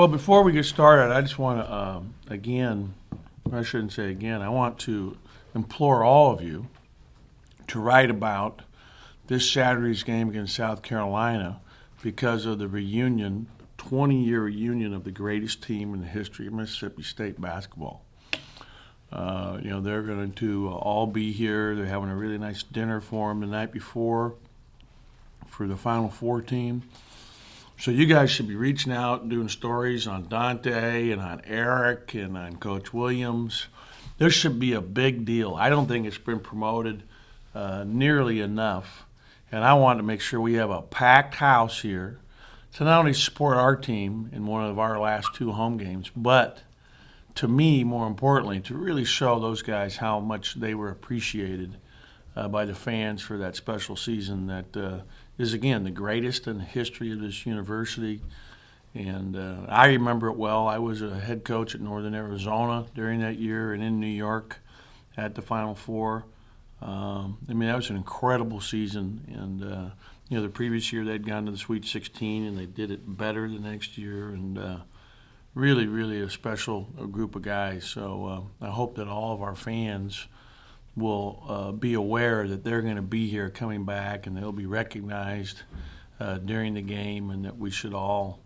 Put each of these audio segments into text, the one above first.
Well, before we get started, I just want to, again, I shouldn't say again, I want to implore all of you to write about this Saturday's game against South Carolina because of the reunion, 20-year reunion of the greatest team in the history of Mississippi State basketball. They're going to all be here. They're having a really nice dinner for them the night before for the Final Four team. So you guys should be reaching out and doing stories on Dante and on Eric and on Coach Williams. This should be a big deal. I don't think it's been promoted nearly enough. And I want to make sure we have a packed house here to not only support our team in one of our last two home games, but to me, more importantly, to really show those guys how much they were appreciated by the fans for that special season that is, again, the greatest in the history of this university. And I remember it well. I was a head coach at Northern Arizona during that year and in New York at the Final Four. That was an incredible season. And, the previous year they'd gone to the Sweet 16 and they did it better the next year. And really, really a special group of guys. So I hope that all of our fans will be aware that they're going to be here coming back and they'll be recognized during the game, and that we should all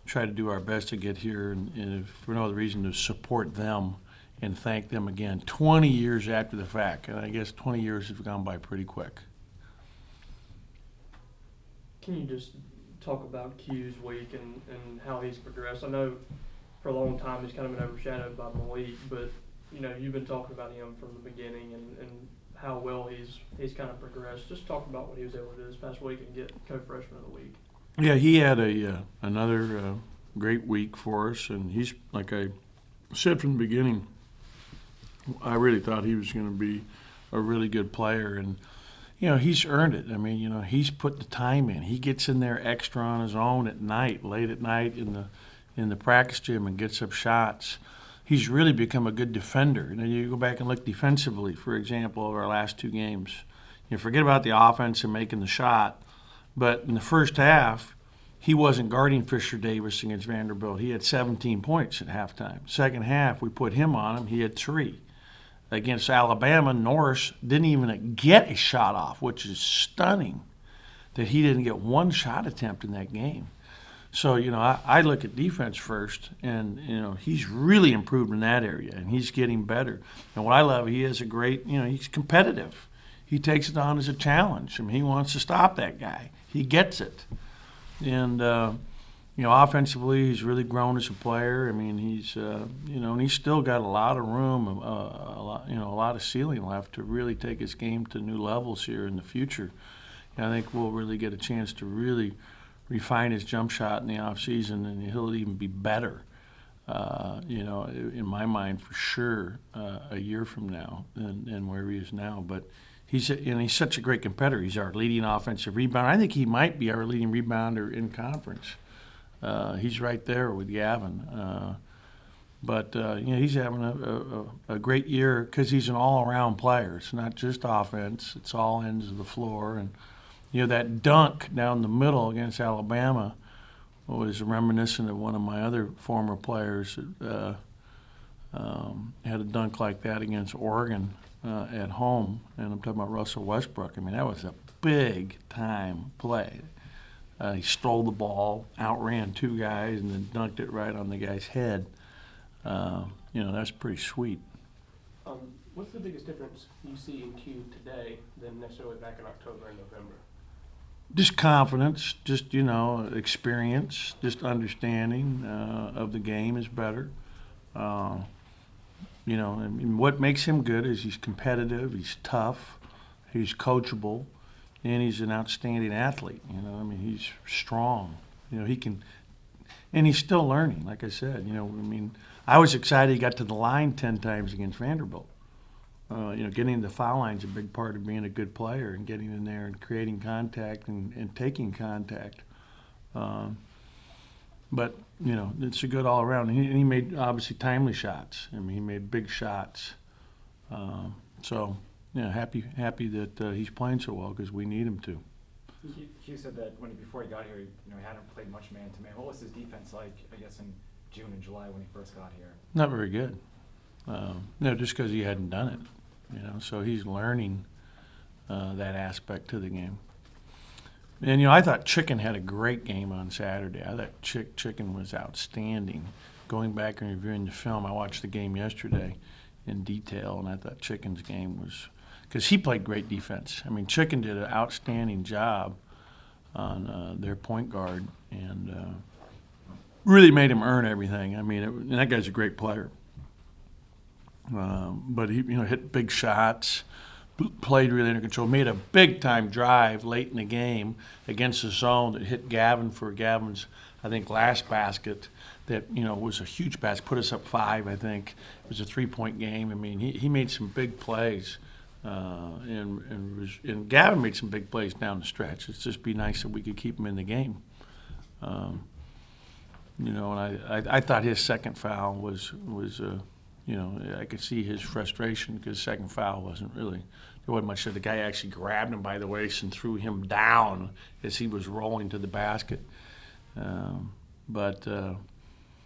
try to do our best to get here and if for no other reason to support them and thank them again 20 years after the fact. And I guess 20 years have gone by pretty quick. Can you just talk about Q's week and how he's progressed? I know for a long time he's kind of been overshadowed by Malik, but you've been talking about him from the beginning and how well he's kind of progressed. Just talk about what he was able to do this past week and get co-freshman of the week. Yeah, he had another great week for us, and he's, like I said from the beginning, I really thought he was going to be a really good player, and he's earned it. He's put the time in. He gets in there extra on his own at night, late at night in the practice gym, and gets up shots. He's really become a good defender. And then you go back and look defensively, for example, over our last two games. Forget about the offense and making the shot, but in the first half, he wasn't guarding Fisher Davis against Vanderbilt. He had 17 points at halftime. Second half, we put him on him. He had 3. Against Alabama, Norris didn't even get a shot off, which is stunning that he didn't get one shot attempt in that game. So, I look at defense first, and, he's really improved in that area, and he's getting better. And what I love, he has a great, he's competitive. He takes it on as a challenge. He wants to stop that guy. He gets it. And, offensively, he's really grown as a player. He's, and he's still got a lot of room, a lot of ceiling left to really take his game to new levels here in the future. And I think we'll really get a chance to really refine his jump shot in the offseason, and he'll even be better, in my mind for sure, a year from now than where he is now. But he's such a great competitor. He's our leading offensive rebounder. I think he might be our leading rebounder in conference. He's right there with Gavin. But he's having a great year because he's an all-around player. It's not just offense. It's all ends of the floor. And that dunk down the middle against Alabama was reminiscent of one of my other former players that had a dunk like that against Oregon at home. And I'm talking about Russell Westbrook. That was a big-time play. He stole the ball, outran 2 guys, and then dunked it right on the guy's head. That's pretty sweet. What's the biggest difference you see in Q today than necessarily back in October and November? Just confidence, just, experience, just understanding of the game is better. What makes him good is he's competitive, he's tough, he's coachable, and he's an outstanding athlete. He's strong. He can, and he's still learning, like I said. I was excited he got to the line 10 times against Vanderbilt. Getting the foul line is a big part of being a good player and getting in there and creating contact and taking contact. But it's a good all around. And he made obviously timely shots. He made big shots. Happy that he's playing so well because we need him to. Hugh said that before he got here, he hadn't played much man to man. What was his defense like, I guess, in June and July when he first got here? Not very good. No, just because he hadn't done it, So he's learning that aspect to the game. And I thought Chicken had a great game on Saturday. I thought Chicken was outstanding. Going back and reviewing the film, I watched the game yesterday in detail, and I thought Chicken's game was because he played great defense. I mean, Chicken did an outstanding job on their point guard and really made him earn everything. I mean, and that guy's a great player. But he, hit big shots, played really under control, made a big-time drive late in the game against the zone that hit Gavin for Gavin's, I think, last basket that, was a huge basket, put us up 5, I think. It was a 3-point game. I mean, he made some big plays, and Gavin made some big plays down the stretch. It's just be nice that we could keep him in the game. And I thought his second foul was I could see his frustration because second foul wasn't really, there wasn't much. The guy actually grabbed him by the waist and threw him down as he was rolling to the basket. But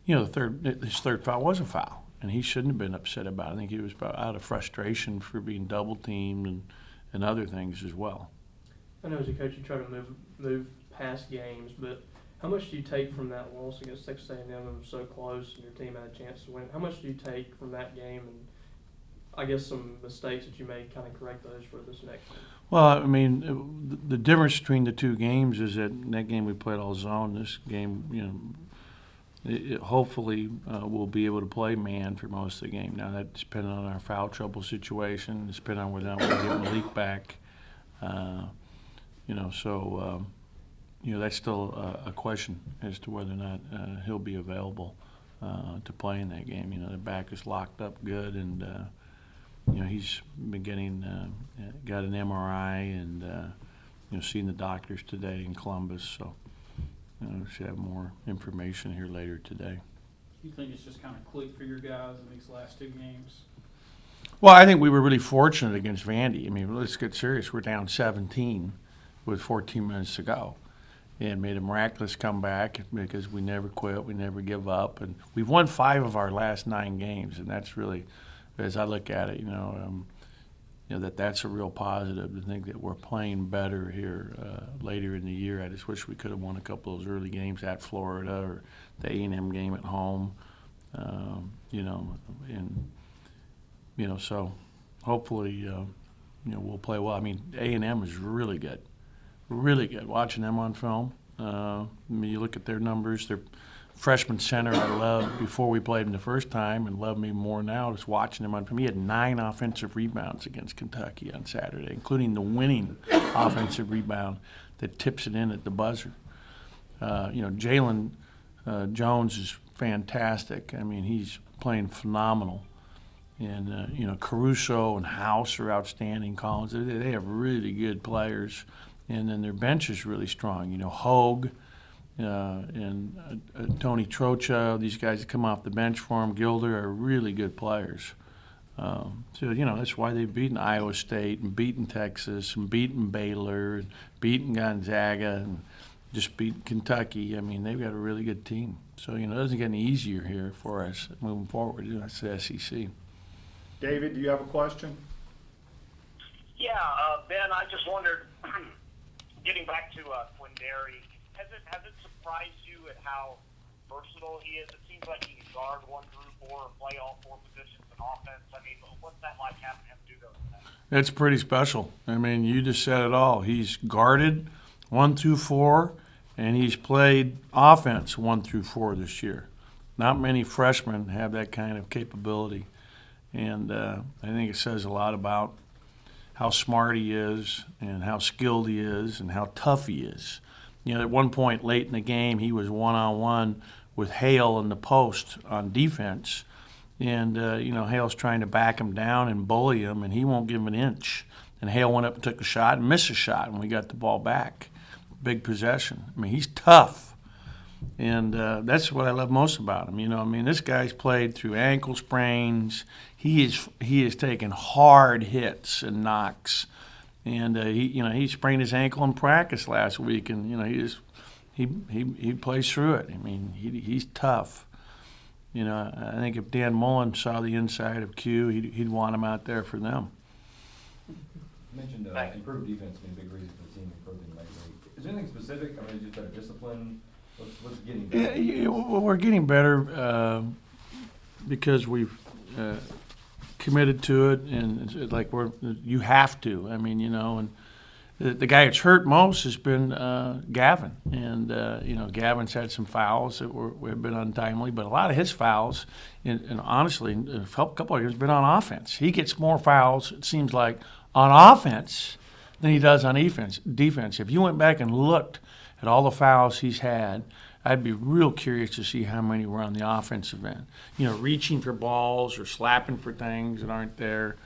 his third foul was a foul, and he shouldn't have been upset about it. I think he was out of frustration for being double teamed and other things as well. I know as a coach you try to move past games, but how much do you take from that loss against Texas A&M and was so close and your team had a chance to win? How much do you take from that game and I guess some mistakes that you made, kind of correct those for this next one? Well, I mean, the difference between the two games is that in that game we played all zone. This game, hopefully we'll be able to play man for most of the game. Now that's depending on our foul trouble situation. It's depending on whether or not we get Malik back. That's still a question as to whether or not he'll be available to play in that game. The back is locked up good, and he's been got an MRI and seen the doctors today in Columbus. So should have more information here later today. You think it's just kind of clicked for your guys in these last 2 games? Well, I think we were really fortunate against Vandy. I mean, let's get serious. We're down 17 with 14 minutes to go. And made a miraculous comeback because we never quit, we never give up, and we've won 5 of our last 9 games, and that's really, as I look at it, that's a real positive to think that we're playing better here later in the year. I just wish we could have won a couple of those early games at Florida or the A&M game at home, so hopefully, we'll play well. I mean, A&M is really good. Really good. Watching them on film. You look at their numbers. Their freshman center I loved before we played him the first time and love me more now just watching him on film. He had 9 offensive rebounds against Kentucky on Saturday, including the winning offensive rebound that tips it in at the buzzer. Jalen Jones is fantastic. I mean, he's playing phenomenal. And, Caruso and House are outstanding. Collins, they have really good players. And then their bench is really strong. Hogue and Tony Trocha, these guys that come off the bench for him, Gilder, are really good players. That's why they've beaten Iowa State and beaten Texas and beaten Baylor and beaten Gonzaga and just beat Kentucky. I mean, they've got a really good team. So, it doesn't get any easier here for us moving forward. That's the SEC. David, do you have a question? Yeah, Ben, I just wondered, getting back to Quindary, has it surprised you at how versatile he is? It seems like he can guard 1 through 4 and play all 4 positions in offense. I mean, what's that like having him do those things? It's pretty special. I mean, you just said it all. He's guarded 1 through 4, and he's played offense 1 through 4 this year. Not many freshmen have that kind of capability, and I think it says a lot about how smart he is and how skilled he is and how tough he is. At one point late in the game, he was one-on-one with Hale in the post on defense. And, Hale's trying to back him down and bully him, and he won't give him an inch. And Hale went up and took a shot and missed a shot, and we got the ball back. Big possession. I mean, he's tough. And that's what I love most about him. This guy's played through ankle sprains. He is taken hard hits and knocks, and he sprained his ankle in practice last week, and he plays through it. I mean, he's tough, You know, I think if Dan Mullen saw the inside of Q, he'd want him out there for them. You mentioned improved defense being a big reason for the team improving lately. Is there anything specific? I mean, just better discipline. What's getting better? Yeah, well, we're getting better because we've committed to it, and it's like you have to. I mean, you know, and the guy that's hurt most has been Gavin, and you know, Gavin's had some fouls that have been untimely, but a lot of his fouls, and honestly, a couple of years, been on offense. He gets more fouls, it seems like, on offense than he does on defense. If you went back and looked at all the fouls he's had, I'd be real curious to see how many were on the offensive end. You know, reaching for balls or slapping for things that aren't there.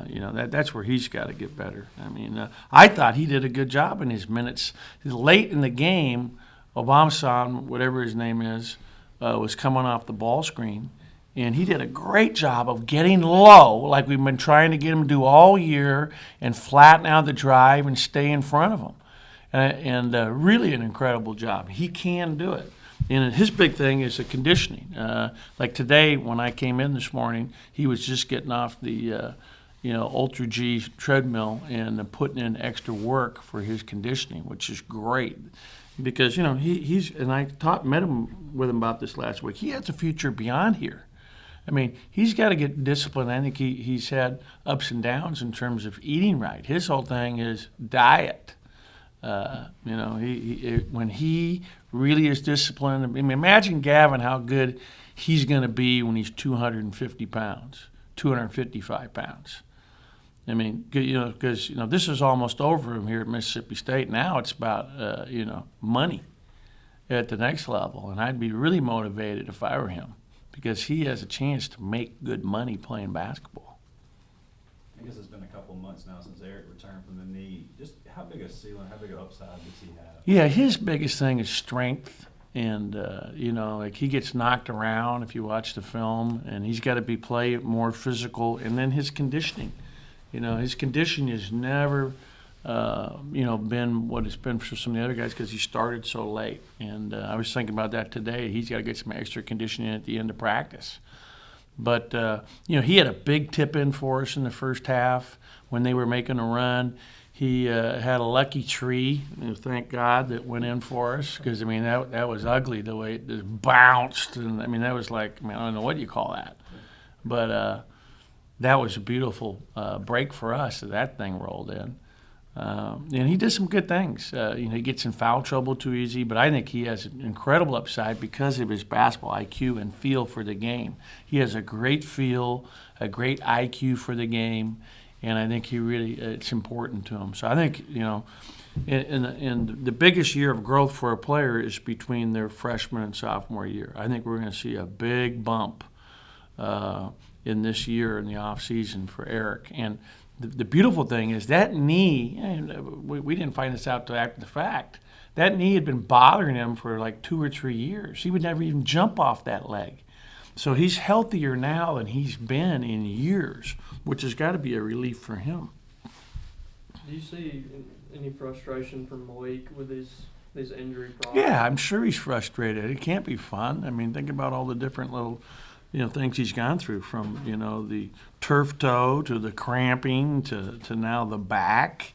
You know, that's where he's got to get better. I mean, I thought he did a good job in his minutes. Late in the game, Obama, whatever his name is, was coming off the ball screen, and he did a great job of getting low, like we've been trying to get him to do all year, and flatten out the drive and stay in front of him. And really an incredible job. He can do it. And his big thing is the conditioning. Like today, when I came in this morning, he was just getting off the Ultra G treadmill and putting in extra work for his conditioning, which is great. Because, you know, he's, and I met with him about this last week, he has a future beyond here. I mean, he's got to get disciplined. I think he's had ups and downs in terms of eating right. His whole thing is diet. You know, when he really is disciplined, I mean, imagine Gavin how good he's going to be when he's 250 pounds, 255 pounds. I mean, you know, because, you know, this is almost over him here at Mississippi State. Now it's about, you know, money at the next level. And I'd be really motivated if I were him because he has a chance to make good money playing basketball. I guess it's been a couple of months now since Eric returned from the knee. Just how big a ceiling, how big an upside does he have? Yeah, his biggest thing is strength. And, you know, like he gets knocked around if you watch the film, and he's got to play more physical. And then his conditioning. You know, his conditioning has never, you know, been what it's been for some of the other guys because he started so late. And I was thinking about that today. He's got to get some extra conditioning at the end of practice. But, you know, he had a big tip in for us in the first half when they were making a run. He had a lucky tree, and thank God, that went in for us because, I mean, that was ugly the way it just bounced. And, I mean, that was like, I mean, I don't know what you call that. But that was a beautiful break for us that thing rolled in. And he did some good things. You know, he gets in foul trouble too easy, but I think he has an incredible upside because of his basketball IQ and feel for the game. He has a great feel, a great IQ for the game, and I think it's important to him. So I think, you know, in the biggest year of growth for a player is between their freshman and sophomore year. I think we're going to see a big bump in this year in the off season for Eric. And the beautiful thing is that knee, and we didn't find this out till after the fact, that knee had been bothering him for like 2 or 3 years. He would never even jump off that leg. So he's healthier now than he's been in years, which has got to be a relief for him. Do you see any frustration from Malik with his injury problems? Yeah, I'm sure he's frustrated. It can't be fun. I mean, think about all the different little, you know, things he's gone through, from, you know, the turf toe to the cramping to now the back.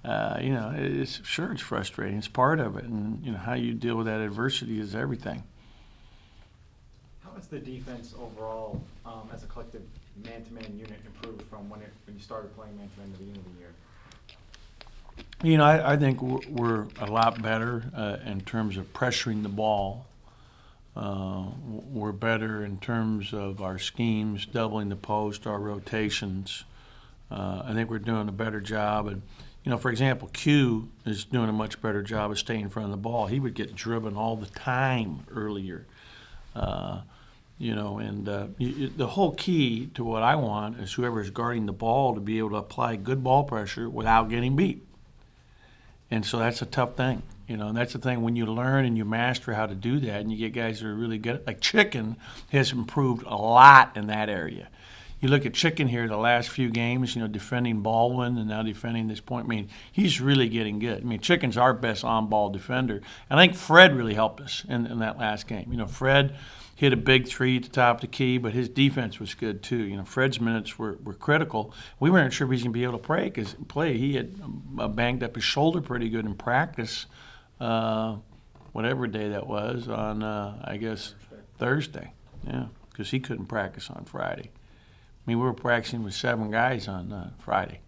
You know, it's frustrating. It's part of it, and you know how you deal with that adversity is everything. How has the defense overall, as a collective man-to-man unit, improved from when you started playing man-to-man at the beginning of the year? You know, I think we're a lot better in terms of pressuring the ball. We're better in terms of our schemes, doubling the post, our rotations. I think we're doing a better job. And, you know, for example, Q is doing a much better job of staying in front of the ball. He would get driven all the time earlier. You know, and the whole key to what I want is whoever is guarding the ball to be able to apply good ball pressure without getting beat. And so that's a tough thing. You know, and that's the thing when you learn and you master how to do that, and you get guys that are really good. Like Chicken has improved a lot in that area. You look at Chicken here the last few games, you know, defending Baldwin and now defending this point. I mean, he's really getting good. I mean, Chicken's our best on-ball defender. And I think Fred really helped us in that last game. You know, Fred hit a big three at the top of the key, but his defense was good too. You know, Fred's minutes were critical. We weren't sure if he was going to be able to play. He had banged up his shoulder pretty good in practice, whatever day that was, on, I guess, Thursday. Yeah, because he couldn't practice on Friday. I mean, we were practicing with 7 guys on Friday.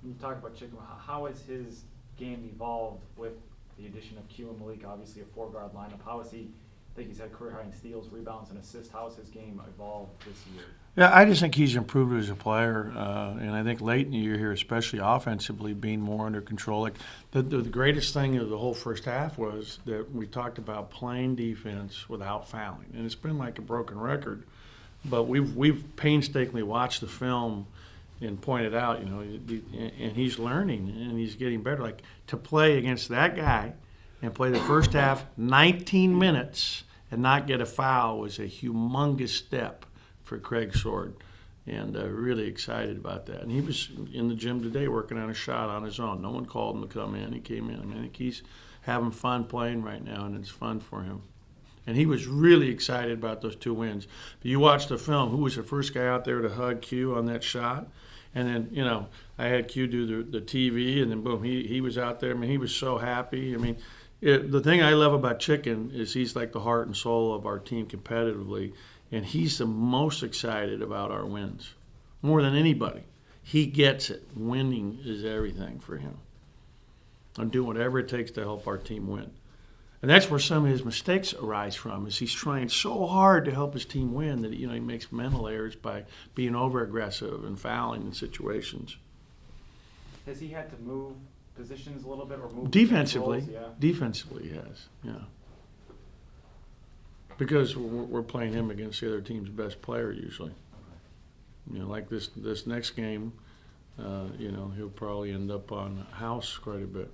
When you talk about Chicken, how has his game evolved with the addition of Q and Malik, obviously a 4-guard lineup? How has he, I think he's had career high in steals, rebounds, and assists. How has his game evolved this year? Yeah, I just think he's improved as a player, and I think late in the year here, especially offensively, being more under control. Like the greatest thing of the whole first half was that we talked about playing defense without fouling, and it's been like a broken record. But we've painstakingly watched the film and pointed out, you know, and he's learning and he's getting better. Like to play against that guy and play the first half 19 minutes and not get a foul was a humongous step for Craig Sword, and really excited about that. And he was in the gym today working on a shot on his own. No one called him to come in. He came in. I mean, I think he's having fun playing right now, and it's fun for him. And he was really excited about those 2 wins. But you watch the film, who was the first guy out there to hug Q on that shot? And then, you know, I had Q do the TV, and then boom, he was out there. I mean, he was so happy. I mean, the thing I love about Chicken is he's like the heart and soul of our team competitively, and he's the most excited about our wins, more than anybody. He gets it. Winning is everything for him. I'm doing whatever it takes to help our team win. And that's where some of his mistakes arise from, is he's trying so hard to help his team win that, you know, he makes mental errors by being over-aggressive and fouling in situations. Has he had to move positions a little bit or move Defensively, roles? Yeah. defensively, yes, yeah. Because we're playing him against the other team's best player usually. You know, like this next game, you know, he'll probably end up on house quite a bit.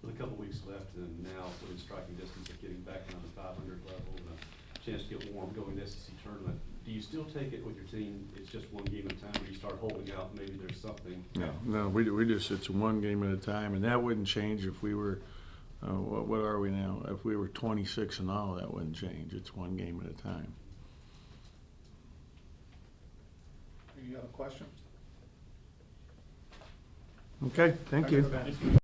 With a couple weeks left and now within striking distance of getting back down to the 500 level and a chance to get warm going to the SEC tournament, do you still take it with your team, it's just one game at a time, or you start holding out, maybe there's something? No, we just, it's one game at a time, and that wouldn't change if we were, what are we now? If we were 26-0, that wouldn't change. It's one game at a time. You have a question? Okay, thank you. Thanks for